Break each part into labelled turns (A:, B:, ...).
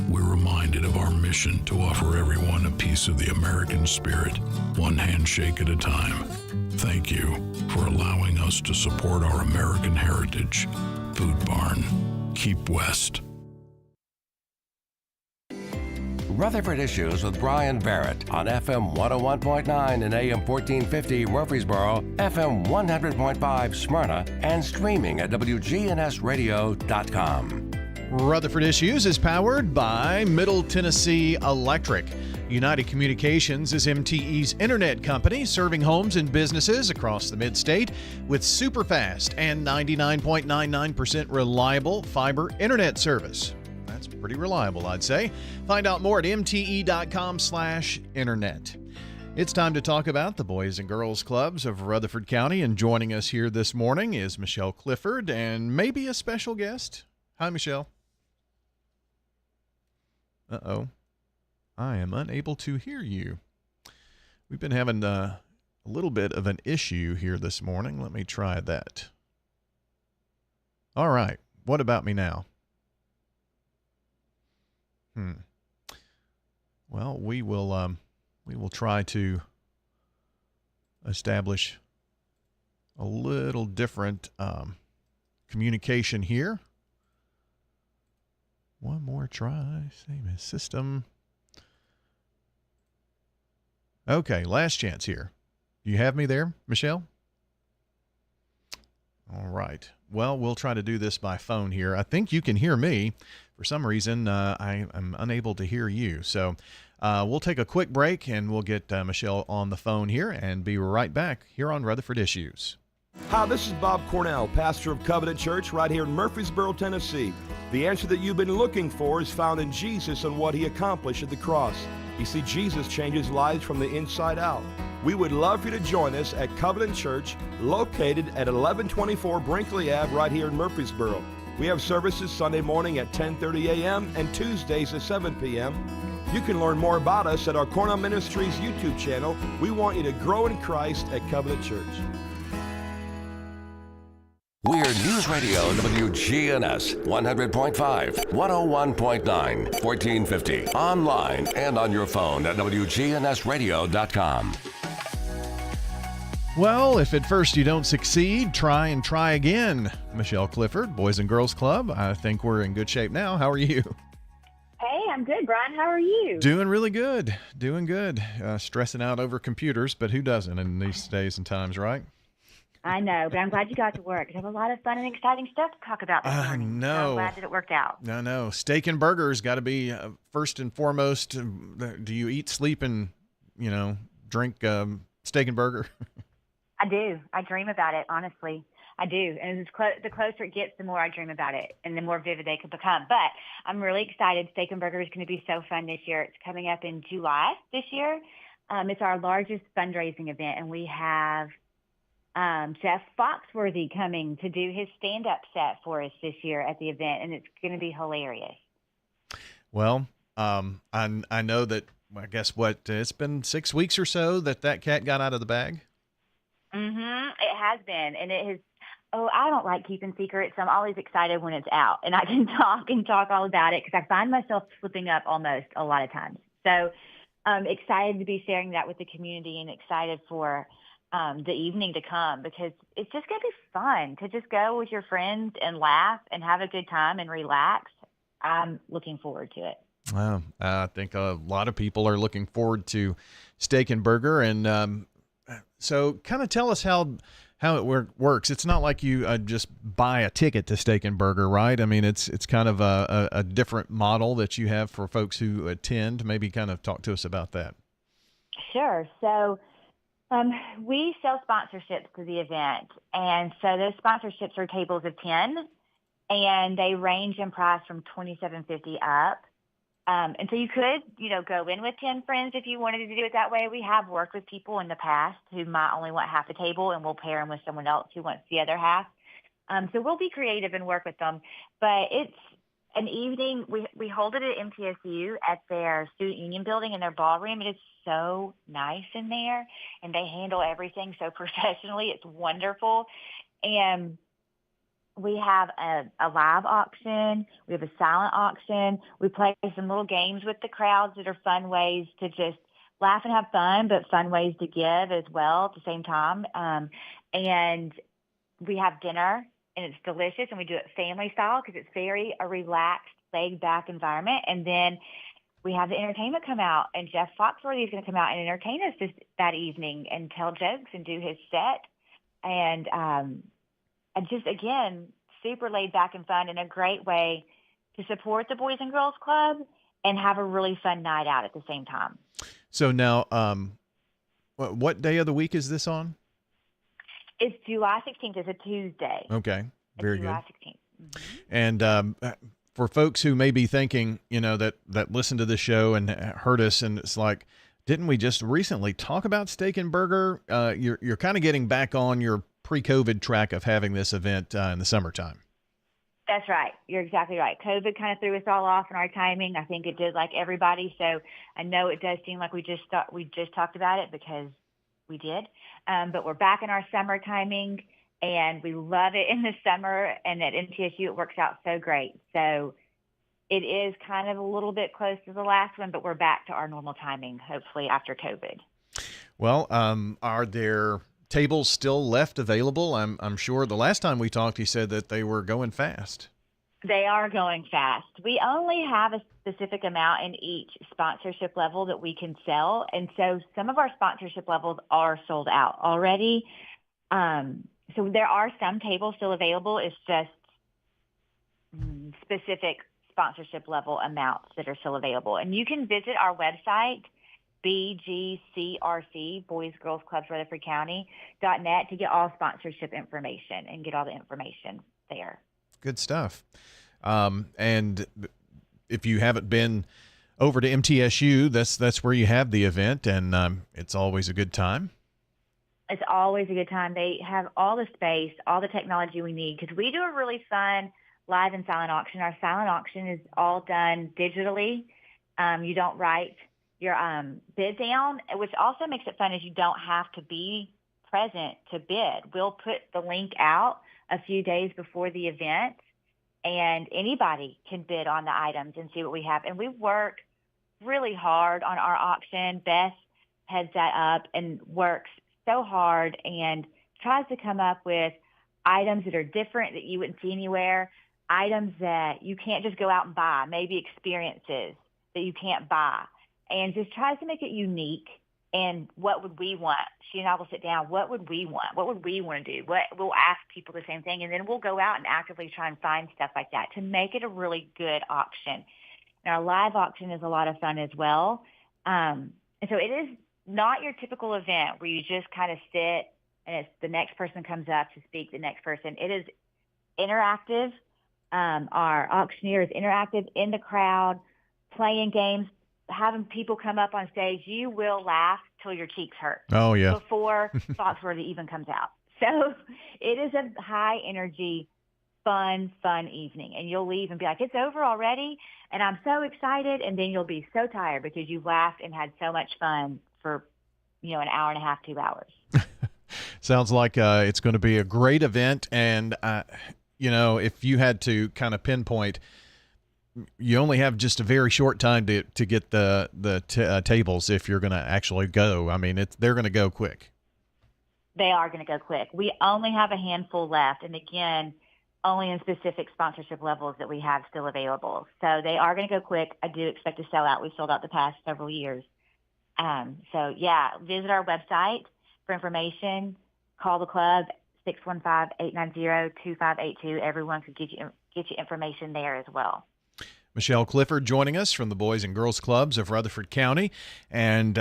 A: we're reminded of our mission to offer everyone a piece of the American spirit, one handshake at a time. Thank you for allowing us to support our American heritage. Food Barn. Keep West.
B: Rutherford Issues with Brian Barrett on FM 101.9 and AM 1450 Murfreesboro, FM 100.5 Smyrna, and streaming at WGNSradio.com.
C: Rutherford Issues is powered by Middle Tennessee Electric. United Communications is MTE's internet company serving homes and businesses across the mid-state with superfast and 99.99% reliable fiber internet service. That's pretty reliable, I'd say. Find out more at mte.com/internet. It's time to talk about the Boys and Girls Clubs of Rutherford County, and joining us here this morning is Michelle Clifford and maybe a special guest. Hi, Michelle. Uh-oh. I am unable to hear you. We've been having a little bit of an issue here this morning. Let me try that. All right. What about me now? Well, we will try to establish a little different communication here. One more try. Same as system. Okay, last chance here. Do you have me there, Michelle? All right. Well, we'll try to do this by phone here. I think you can hear me. For some reason, I am unable to hear you. So we'll take a quick break, and we'll get Michelle on the phone here and be right back here on Rutherford Issues.
D: Hi, this is Bob Cornell, pastor of Covenant Church right here in Murfreesboro, Tennessee. The answer that you've been looking for is found in Jesus and what he accomplished at the cross. You see, Jesus changes lives from the inside out. We would love for you to join us at Covenant Church, located at 1124 Brinkley Ave right here in Murfreesboro. We have services Sunday morning at 10:30 a.m. and Tuesdays at 7 p.m. You can learn more about us at our Cornell Ministries YouTube channel. We want you to grow in Christ at Covenant Church.
B: We're News Radio WGNS 100.5, 101.9, 1450. Online and on your phone at WGNSradio.com.
C: Well, if at first you don't succeed, try and try again. Michelle Clifford, Boys and Girls Club. I think we're in good shape now. How are you?
E: Hey, I'm good, Brian. How are you?
C: Doing really good. Doing good. Stressing out over computers, but who doesn't in these days and times, right?
E: I know, but I'm glad you got to work. There's a lot of fun and exciting stuff to talk about this morning.
C: I know.
E: So I'm glad that it worked out.
C: I know. Steak and burgers got to be first and foremost. Do you eat, sleep, and, drink steak and burger?
E: I do. I dream about it, honestly. I do. And the closer it gets, the more I dream about it and the more vivid they could become. But I'm really excited. Steak and Burger is going to be so fun this year. It's coming up in July this year. It's our largest fundraising event, and we have Jeff Foxworthy coming to do his stand-up set for us this year at the event, and it's going to be hilarious.
C: Well, I know that, I guess, it's been 6 weeks or so that cat got out of the bag?
E: Mm-hmm. It has been, and it has. Oh, I don't like keeping secrets, so I'm always excited when it's out, and I can talk all about it because I find myself slipping up almost a lot of times. So I'm excited to be sharing that with the community and excited for the evening to come because it's just going to be fun to just go with your friends and laugh and have a good time and relax. I'm looking forward to it.
C: Well, I think a lot of people are looking forward to Steak and Burger. And so kind of tell us how it works. It's not like you just buy a ticket to Steak and Burger, right? I mean, it's kind of a different model that you have for folks who attend. Maybe kind of talk to us about that.
E: Sure. So we sell sponsorships to the event, and so those sponsorships are tables of 10, and they range in price from $27.50 up. And so you could, go in with 10 friends if you wanted to do it that way. We have worked with people in the past who might only want half a table, and we'll pair them with someone else who wants the other half. So we'll be creative and work with them. But it's an evening. We hold it at MTSU at their student union building in their ballroom. It is so nice in there, and they handle everything so professionally. It's wonderful. And We have a live auction. We have a silent auction. We play some little games with the crowds that are fun ways to just laugh and have fun, but fun ways to give as well at the same time. And we have dinner, and it's delicious, and we do it family style because it's very a relaxed, laid-back environment. And then we have the entertainment come out, and Jeff Foxworthy is going to come out and entertain us that evening and tell jokes and do his set. And just, again, super laid back and fun and a great way to support the Boys and Girls Club and have a really fun night out at the same time.
C: So now, what day of the week is this on?
E: It's July 16th. It's a Tuesday.
C: Okay, very
E: July
C: good.
E: 16th. Mm-hmm.
C: And for folks who may be thinking, that listen to the show and heard us, and it's like, didn't we just recently talk about Steak and Burger? You're kind of getting back on your pre-COVID track of having this event in the summertime.
E: That's right. You're exactly right. COVID kind of threw us all off in our timing. I think it did, like everybody. So I know it does seem like we just talked about it because we did. But we're back in our summer timing, and we love it in the summer. And at MTSU, it works out so great. So it is kind of a little bit close to the last one, but we're back to our normal timing, hopefully, after COVID.
C: Well, are there tables still left available? I'm sure the last time we talked, you said that they were going fast.
E: They are going fast. We only have a specific amount in each sponsorship level that we can sell. And so some of our sponsorship levels are sold out already. So there are some tables still available. It's just specific sponsorship level amounts that are still available. And you can visit our website, BGCRC, Boys Girls Clubs Rutherford County.net, to get all sponsorship information and get all the information there.
C: Good stuff. And if you haven't been over to MTSU, that's where you have the event, and it's always a good time.
E: It's always a good time. They have all the space, all the technology we need, because we do a really fun live and silent auction. Our silent auction is all done digitally. You don't write your bid down, which also makes it fun, is you don't have to be present to bid. We'll put the link out a few days before the event, and anybody can bid on the items and see what we have. And we work really hard on our auction. Beth heads that up and works so hard and tries to come up with items that are different that you wouldn't see anywhere, items that you can't just go out and buy, maybe experiences that you can't buy, and just tries to make it unique. And what would we want? She and I will sit down. What would we want? What would we want to do? We'll ask people the same thing, and then we'll go out and actively try and find stuff like that to make it a really good auction. And our live auction is a lot of fun as well. And so it is not your typical event where you just kind of sit and it's the next person comes up to speak, the next person. It is interactive. Our auctioneer is interactive in the crowd, playing games, having people come up on stage. You will laugh till your cheeks hurt.
C: Oh, yeah.
E: Before Foxworthy even comes out. So it is a high energy, fun evening. And you'll leave and be like, it's over already? And I'm so excited. And then you'll be so tired because you've laughed and had so much fun for, an hour and a half, 2 hours.
C: Sounds like it's going to be a great event. And, if you had to kind of pinpoint, you only have just a very short time to get the tables if you're going to actually go. I mean, they're going to go quick.
E: They are going to go quick. We only have a handful left, and again, only in specific sponsorship levels that we have still available. So they are going to go quick. I do expect to sell out. We've sold out the past several years. Visit our website for information. Call the club, 615-890-2582. Everyone could get you information there as well.
C: Michelle Clifford joining us from the Boys and Girls Clubs of Rutherford County. And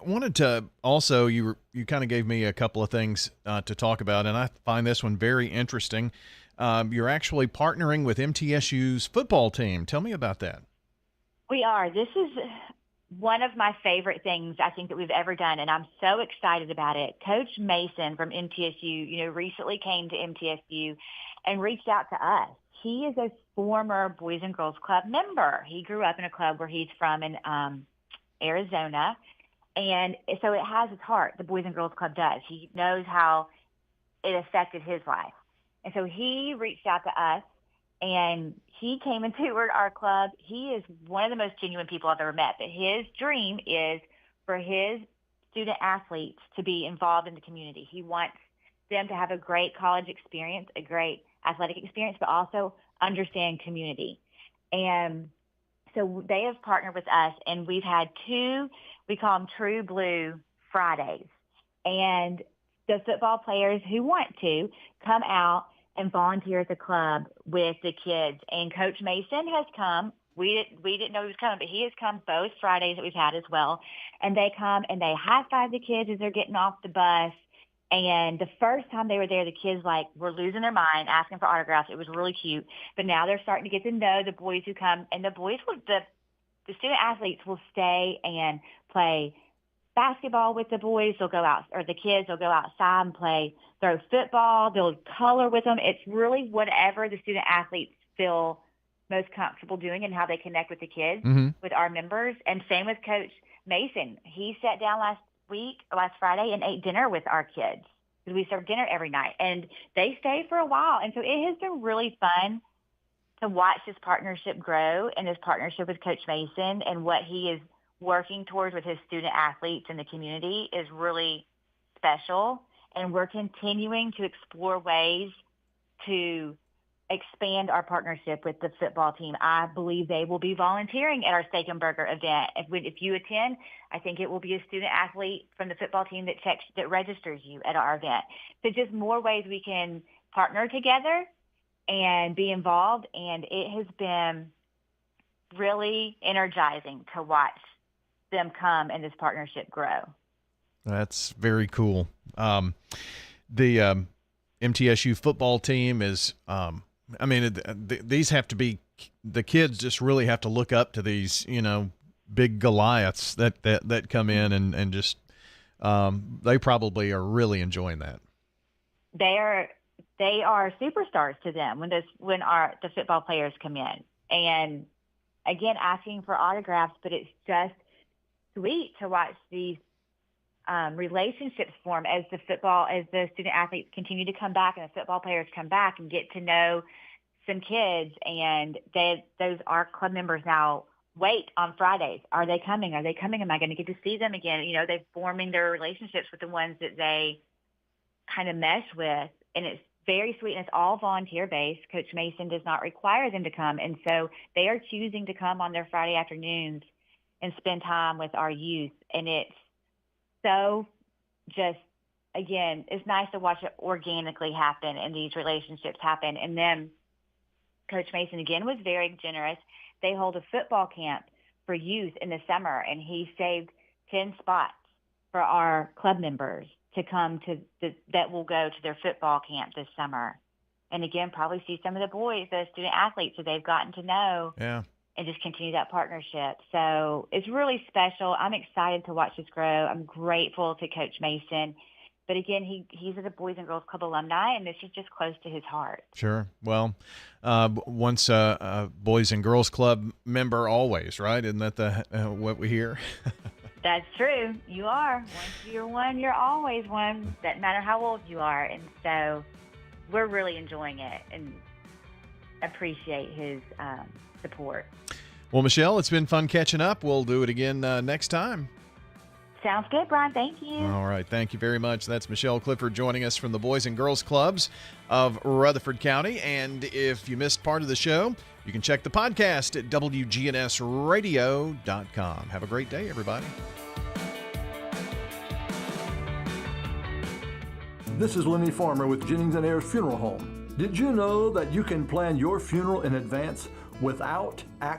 C: wanted to also, you kind of gave me a couple of things to talk about, and I find this one very interesting. You're actually partnering with MTSU's football team. Tell me about that.
E: We are. This is one of my favorite things I think that we've ever done, and I'm so excited about it. Coach Mason from MTSU, recently came to MTSU and reached out to us. He is a former Boys and Girls Club member. He grew up in a club where he's from in Arizona. And so it has his heart, the Boys and Girls Club does. He knows how it affected his life. And so he reached out to us, and he came and toured our club. He is one of the most genuine people I've ever met. But his dream is for his student athletes to be involved in the community. He wants them to have a great college experience, a great athletic experience, but also understand community. And so they have partnered with us, and we've had 2, we call them True Blue Fridays. And the football players who want to come out and volunteer at the club with the kids. And Coach Mason has come. We didn't know he was coming, but he has come both Fridays that we've had as well. And they come and they high-five the kids as they're getting off the bus. And the first time they were there, the kids were losing their mind, asking for autographs. It was really cute. But now they're starting to get to know the boys who come, and the boys the student athletes will stay and play basketball with the boys. They'll go out, or the kids will go outside and throw football. They'll color with them. It's really whatever the student athletes feel most comfortable doing and how they connect with the kids, with our members. And same with Coach Mason. He sat down last Friday, and ate dinner with our kids, because we serve dinner every night, and they stayed for a while. And so it has been really fun to watch this partnership grow, and this partnership with Coach Mason, and what he is working towards with his student athletes in the community is really special. And we're continuing to explore ways to expand our partnership with the football team. I believe they will be volunteering at our Steak and Burger event. If you attend, I think it will be a student athlete from the football team that registers you at our event. So just more ways we can partner together and be involved. And it has been really energizing to watch them come and this partnership grow.
C: That's very cool. The MTSU football team is, these have to be, the kids just really have to look up to these, big Goliaths that come in and just, they probably are really enjoying that.
E: They are superstars to them when the football players come in, and again, asking for autographs, but it's just sweet to watch these relationships form as the student athletes continue to come back and the football players come back and get to know some kids. And those our club members now wait on Fridays. Are they coming? Am I going to get to see them again? They're forming their relationships with the ones that they kind of mesh with. And it's very sweet, and it's all volunteer-based. Coach Mason does not require them to come. And so they are choosing to come on their Friday afternoons and spend time with our youth. And it's so just, again, it's nice to watch it organically happen and these relationships happen. And then Coach Mason, again, was very generous. They hold a football camp for youth in the summer, and he saved 10 spots for our club members to come to that will go to their football camp this summer. And again, probably see some of the boys, the student athletes that they've gotten to know. Yeah. And just continue that partnership. So it's really special. I'm excited to watch this grow. I'm grateful to Coach Mason. But again, he's a Boys and Girls Club alumni, and this is just close to his heart. Sure.
C: Well, once a Boys and Girls Club member, always, right? Isn't that what we hear?
E: That's true. You are. Once you're one, you're always one. Doesn't matter how old you are. And so we're really enjoying it and appreciate his support.
C: Well, Michelle, it's been fun catching up. We'll do it again next time.
E: Sounds good, Brian. Thank you.
C: All right. Thank you very much. That's Michelle Clifford joining us from the Boys and Girls Clubs of Rutherford County. And if you missed part of the show, you can check the podcast at WGNSradio.com. Have a great day, everybody.
F: This is Lenny Farmer with Jennings & Ayers Funeral Home. Did you know that you can plan your funeral in advance without actually